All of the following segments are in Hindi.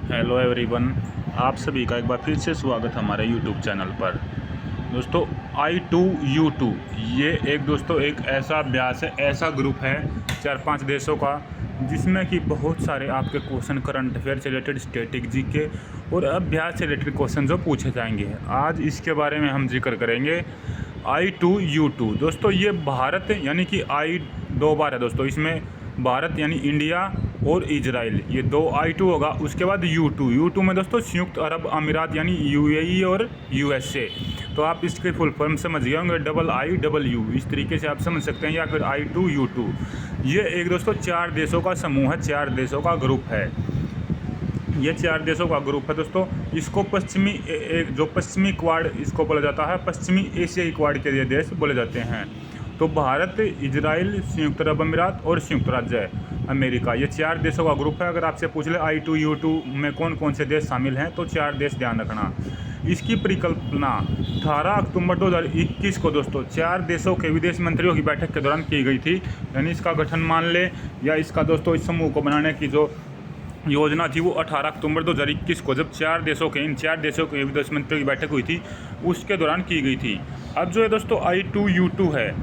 हेलो एवरीवन, आप सभी का एक बार फिर से स्वागत है हमारे यूट्यूब चैनल पर। दोस्तों I2U2 ये एक ऐसा अभ्यास है, ऐसा ग्रुप है 4-5 देशों का, जिसमें कि बहुत सारे आपके क्वेश्चन करंट अफेयर से रिलेटेड, स्टैटिक जीके और अभ्यास से रिलेटेड क्वेश्चन जो पूछे जाएंगे। आज इसके बारे में हम जिक्र करेंगे I2U2। दोस्तों ये भारत यानी कि I 2 बार है दोस्तों, इसमें भारत यानी इंडिया और इजराइल, ये 2 I2 होगा। उसके बाद U2 में दोस्तों संयुक्त अरब अमीरात यानी UAE और USA। तो आप इसके फुल फॉर्म समझ गए होंगे, IIW, इस तरीके से आप समझ सकते हैं, या फिर I2U2। ये एक दोस्तों 4 देशों का समूह है, 4 देशों का ग्रुप है। ये 4 देशों का ग्रुप है दोस्तों। इसको पश्चिमी क्वाड इसको बोला जाता है, पश्चिमी एशियाई क्वाड के ये देश बोले जाते हैं। तो भारत, इजराइल, संयुक्त अरब अमीरात और संयुक्त राज्य अमेरिका, ये 4 देशों का ग्रुप है। अगर आपसे पूछ ले I2U2 में कौन कौन से देश शामिल हैं, तो 4 देश ध्यान रखना। इसकी परिकल्पना 18 अक्टूबर 2021 को दोस्तों 4 देशों के विदेश मंत्रियों की बैठक के दौरान की गई थी। यानी इसका गठन मान ले, या इसका दोस्तों इस समूह को बनाने की जो योजना थी, वो 18 अक्टूबर 2021 को, जब इन 4 देशों के विदेश मंत्रियों की बैठक हुई थी, उसके दौरान की गई थी। अब जो है दोस्तों I2U2 है,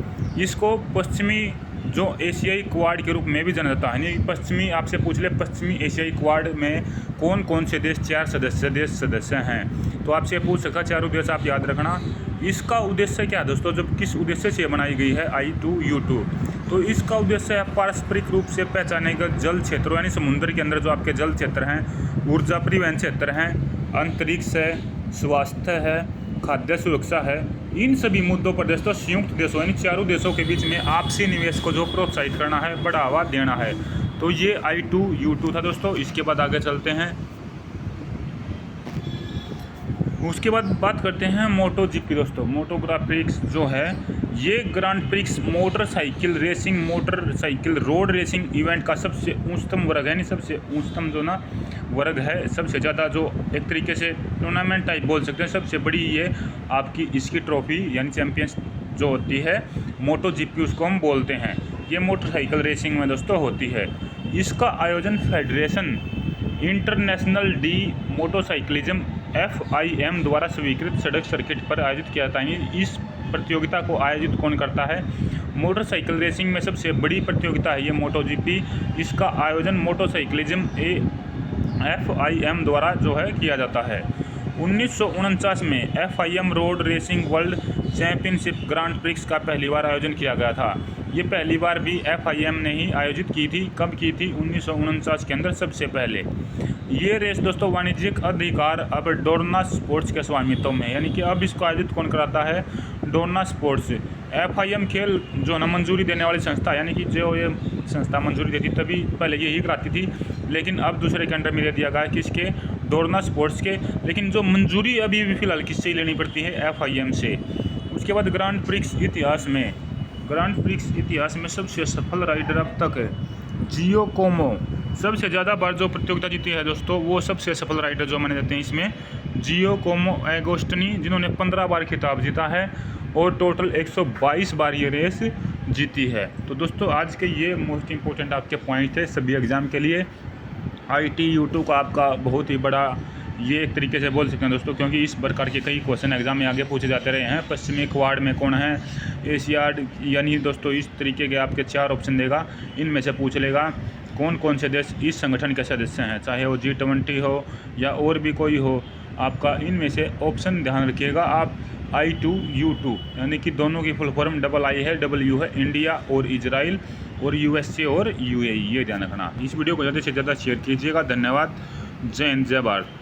इसको पश्चिमी जो एशियाई क्वाड के रूप में भी जाना जाता है। यानी पश्चिमी, आपसे पूछ ले पश्चिमी एशियाई क्वाड में कौन कौन से देश 4 सदस्य हैं, तो आपसे पूछ सकता है। 4 देश आप याद रखना। इसका उद्देश्य क्या है दोस्तों, जब किस उद्देश्य से बनाई गई है I2U2, तो इसका उद्देश्य है पारस्परिक रूप से पहचाने गए जल क्षेत्रों यानी समुद्र के अंदर जो आपके जल क्षेत्र हैं, ऊर्जा परिवहन क्षेत्र हैं, अंतरिक्ष है, स्वास्थ्य है, खाद्य सुरक्षा है, इन सभी मुद्दों पर दोस्तों संयुक्त देशों यानी 4 देशों के बीच में आपसी निवेश को जो प्रोत्साहित करना है, बढ़ावा देना है। तो ये I2U2 था दोस्तों। इसके बाद आगे चलते हैं। उसके बाद बात करते हैं MotoGP दोस्तों। मोटोग्राफ्रिक्स जो है, ये grand prix motorcycle racing, motorcycle road racing event का सबसे उच्चतम वर्ग है। यानी सबसे उच्चतम जो ना वर्ग है, सबसे ज़्यादा जो एक तरीके से टूर्नामेंट टाइप बोल सकते हैं, सबसे बड़ी ये आपकी इसकी ट्रॉफी यानी चैंपियंस जो होती है MotoGP, उसको हम बोलते हैं। ये मोटरसाइकिल रेसिंग में दोस्तों होती है। इसका आयोजन फेडरेशन इंटरनेशनल डी मोटरसाइकिलिज्म FIM द्वारा स्वीकृत सड़क सर्किट पर आयोजित किया जाता है। इस प्रतियोगिता को आयोजित कौन करता है? मोटरसाइकिल रेसिंग में सबसे बड़ी प्रतियोगिता है ये MotoGP। इसका आयोजन मोटरसाइकिलिज्म FIM द्वारा जो है किया जाता है। 1949 में FIM road racing world championship grand prix का पहली बार आयोजन किया गया था। ये पहली बार भी FIM ने ही आयोजित की थी। कब की थी? 1949 के अंदर सबसे पहले। ये रेस दोस्तों वाणिज्यिक अधिकार अब डोर्ना स्पोर्ट्स के स्वामित्व में, यानी कि अब इसको आयोजित कौन कराता है? Dorna sports. FIM खेल जो ना मंजूरी देने वाली संस्था, यानी कि जो ये संस्था मंजूरी देती, तभी पहले यही कराती थी, लेकिन अब दूसरे के अंडर में दे दिया गया, किसके? डोर्ना स्पोर्ट्स के। लेकिन जो मंजूरी अभी भी फिलहाल किससे लेनी पड़ती है? FIM से। उसके बाद ग्रांड प्रिक्स इतिहास में सबसे सफल राइडर अब तक है जियोकोमो। सबसे ज़्यादा बार जो प्रतियोगिता जीती है दोस्तों, वो सबसे सफल राइडर जो माने जाते हैं इसमें जियोकोमो एगोस्टनी, जिन्होंने 15 बार खिताब जीता है और टोटल 122 बार ये रेस जीती है। तो दोस्तों आज के ये मोस्ट इंपॉर्टेंट आपके पॉइंट थे सभी एग्ज़ाम के लिए। I2U2 का आपका बहुत ही बड़ा ये एक तरीके से बोल सकते हैं दोस्तों, क्योंकि इस प्रकार के कई क्वेश्चन एग्जाम में आगे पूछे जाते रहे हैं। पश्चिमी क्वाड में कौन है, एशियाड, यानी दोस्तों इस तरीके के आपके 4 ऑप्शन देगा, इनमें से पूछ लेगा कौन कौन से देश इस संगठन के सदस्य हैं, चाहे वो G20 हो या और भी कोई हो, आपका इनमें से ऑप्शन ध्यान रखिएगा आप। I2U2 यानी कि दोनों की फुल फॉर्म II है, W है, इंडिया और इजराइल और USA और UAE, ये ध्यान रखना। इस वीडियो को ज़्यादा से ज़्यादा शेयर कीजिएगा। धन्यवाद। जय हिंद, जय भारत।